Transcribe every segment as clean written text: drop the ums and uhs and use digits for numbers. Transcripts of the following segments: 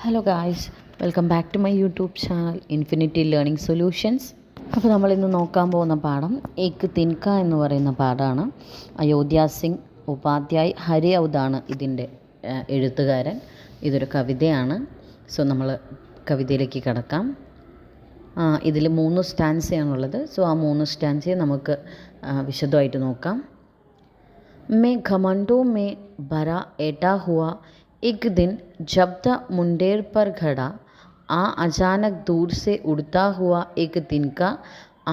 Hello guys, welcome back to my YouTube channel infinity learning solutions. അപ്പോൾ നമ്മളിന്ന് നോക്കാൻ പോകുന്ന പാഠം ഏക് തിൻക എന്ന് പറയുന്ന പാഠമാണ്. അയോധ്യ സിംഗ് ഉപാധ്യായ് ഹരി ഔദാണ് ഇതിൻ്റെ എഴുത്തുകാരൻ. ഇതൊരു കവിതയാണ്. സോ നമ്മൾ കവിതയിലേക്ക് കടക്കാം. ഇതിൽ 3 സ്റ്റാൻസയാണുള്ളത്. സോ ആ 3 സ്റ്റാൻസയെ നമുക്ക് വിശദമായിട്ട് നോക്കാം. मैं घमंडों में भरा एटा हुआ एक दिन जब तक मुंडेर पर खड़ा अचानक दूर से उड़ता हुआ एक तिनका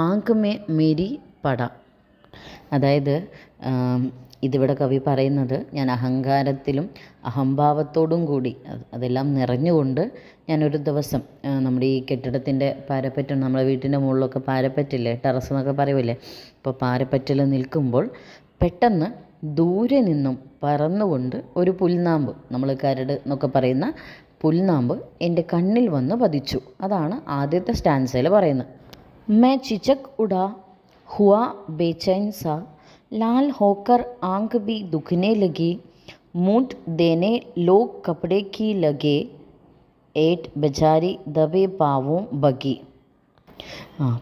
आंख में मेरी पड़ा. അതായത് ഇതിവിടെ കവി പറയുന്നത്, ഞാൻ അഹങ്കാരത്തിലും അഹംഭാവത്തോടും കൂടി അതെല്ലാം നിറഞ്ഞുകൊണ്ട് ഞാനൊരു ദിവസം നമ്മുടെ ഈ കെട്ടിടത്തിൻ്റെ പാരപ്പറ്റ്, നമ്മുടെ വീട്ടിൻ്റെ മുകളിലൊക്കെ പാരപ്പറ്റില്ലേ, ടെറസ് എന്നൊക്കെ പറയുമല്ലേ, അപ്പോൾ പാരപ്പറ്റിൽ നിൽക്കുമ്പോൾ പെട്ടെന്ന് ദൂരെ നിന്നും പറന്നുകൊണ്ട് ഒരു പുൽനാമ്പ്, നമ്മൾ കരട് എന്നൊക്കെ പറയുന്ന പുൽനാമ്പ് എൻ്റെ കണ്ണിൽ വന്ന് പതിച്ചു. അതാണ് ആദ്യത്തെ സ്റ്റാൻസയിൽ പറയുന്നത്. मैं चिचक उड़ा हुआ बेचैन सा लाल होकर आंख भी दुखने लगी मूठ देने लोग कपड़े की लगे एट बेचारी दबे पावों बगी.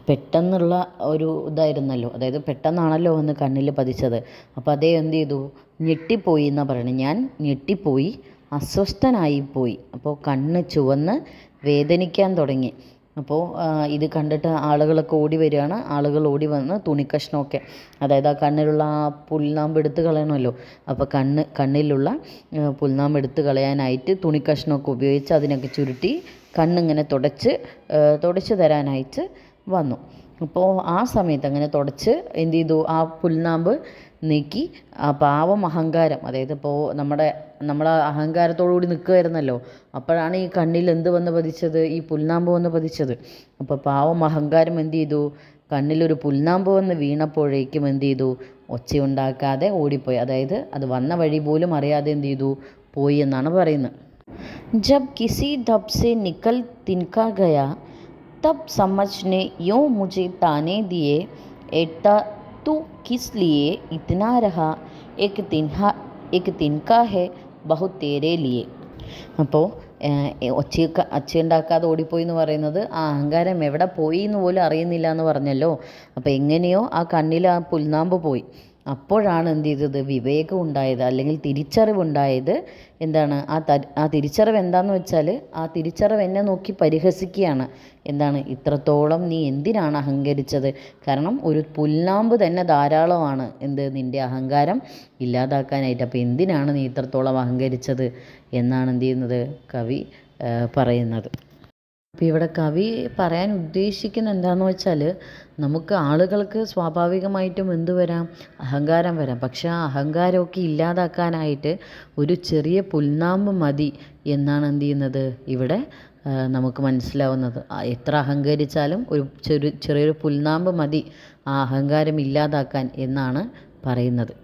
പെട്ടെന്നുള്ള ഒരു ഇതായിരുന്നല്ലോ, അതായത് പെട്ടെന്നാണല്ലോ വന്ന് കണ്ണിൽ പതിച്ചത്. അപ്പോൾ അതേ എന്ത് ചെയ്തു, ഞെട്ടിപ്പോയി എന്നാണ് പറയുന്നത്. ഞാൻ ഞെട്ടിപ്പോയി, അസ്വസ്ഥനായിപ്പോയി. അപ്പോൾ കണ്ണ് ചുവന്ന് വേദനിക്കാൻ തുടങ്ങി. അപ്പോൾ ഇത് കണ്ടിട്ട് ആളുകളൊക്കെ ഓടി വരികയാണ്. ആളുകൾ ഓടി വന്ന് തുണിക്കഷ്ണമൊക്കെ, അതായത് ആ കണ്ണിലുള്ള ആ പുൽനാമ്പ് എടുത്ത് കളയണമല്ലോ, അപ്പോൾ കണ്ണിലുള്ള പുൽനാമ്പ് എടുത്ത് കളയാനായിട്ട് തുണിക്കഷ്ണമൊക്കെ ഉപയോഗിച്ച് അതിനൊക്കെ ചുരുട്ടി കണ്ണിങ്ങനെ തുടച്ച് തരാനായിട്ട് വന്നു. അപ്പോൾ ആ സമയത്ത് അങ്ങനെ തുടച്ച് എന്ത് ചെയ്തു, ആ പുൽനാമ്പ് നീക്കി ആ പാവം അഹങ്കാരം, അതായത് ഇപ്പോൾ നമ്മുടെ അഹങ്കാരത്തോടുകൂടി നിൽക്കുമായിരുന്നല്ലോ, അപ്പോഴാണ് ഈ കണ്ണിൽ എന്ത് വന്ന് പതിച്ചത്, ഈ പുൽനാമ്പ് വന്ന് പതിച്ചത്. അപ്പോൾ പാവം അഹങ്കാരം എന്ത് ചെയ്തു, കണ്ണിലൊരു പുൽനാമ്പ് വന്ന് വീണപ്പോഴേക്കും എന്ത് ചെയ്തു, ഒച്ചയുണ്ടാക്കാതെ ഓടിപ്പോയി. അതായത് അത് വന്ന വഴി പോലും അറിയാതെ എന്ത് ചെയ്തു, പോയി എന്നാണ് പറയുന്നത്. जब किसी दब से निकल तिनका गया तब समझने यूँ मुझे ताने दिए एटा तू किस लिए इतना रहा एक तिनका है बहुत तेरे लिए. അപ്പോൾ ഒച്ചയുണ്ടാക്കാതെ ഓടിപ്പോയി എന്ന് പറയുന്നത് ആ അഹങ്കാരം എവിടെ പോയി എന്ന് പോലും അറിയുന്നില്ല എന്ന് പറഞ്ഞല്ലോ. അപ്പോൾ എങ്ങനെയോ ആ കണ്ണിൽ ആ പുൽനാമ്പ് പോയി. അപ്പോഴാണ് എന്ത് ചെയ്തത്, വിവേകം ഉണ്ടായത്, അല്ലെങ്കിൽ തിരിച്ചറിവുണ്ടായത്. എന്താണ് ആ തിരിച്ചറിവ് എന്താണെന്ന് വെച്ചാൽ, ആ തിരിച്ചറിവ് എന്നെ നോക്കി പരിഹസിക്കുകയാണ്. എന്താണ്, ഇത്രത്തോളം നീ എന്തിനാണ് അഹങ്കരിച്ചത്? കാരണം ഒരു പുൽനാമ്പ് തന്നെ ധാരാളമാണ് നിൻ്റെ അഹങ്കാരം ഇല്ലാതാക്കാനായിട്ട്. അപ്പോൾ എന്തിനാണ് നീ ഇത്രത്തോളം അഹങ്കരിച്ചത് എന്നാണ് എന്ത് ചെയ്യുന്നത്, കവി പറയുന്നത്. അപ്പോൾ ഇവിടെ കവി പറയാൻ ഉദ്ദേശിക്കുന്ന എന്താണെന്ന് വെച്ചാൽ, നമുക്ക് ആളുകൾക്ക് സ്വാഭാവികമായിട്ടും എന്ത് വരാം, അഹങ്കാരം വരാം. പക്ഷേ ആ അഹങ്കാരമൊക്കെ ഇല്ലാതാക്കാനായിട്ട് ഒരു ചെറിയ പുൽനാമ്പ് മതി എന്നാണ് എന്ത് ചെയ്യുന്നത്, ഇവിടെ നമുക്ക് മനസ്സിലാവുന്നത്. എത്ര അഹങ്കരിച്ചാലും ചെറിയൊരു പുൽനാമ്പ് മതി ആ അഹങ്കാരം ഇല്ലാതാക്കാൻ എന്നാണ് പറയുന്നത്.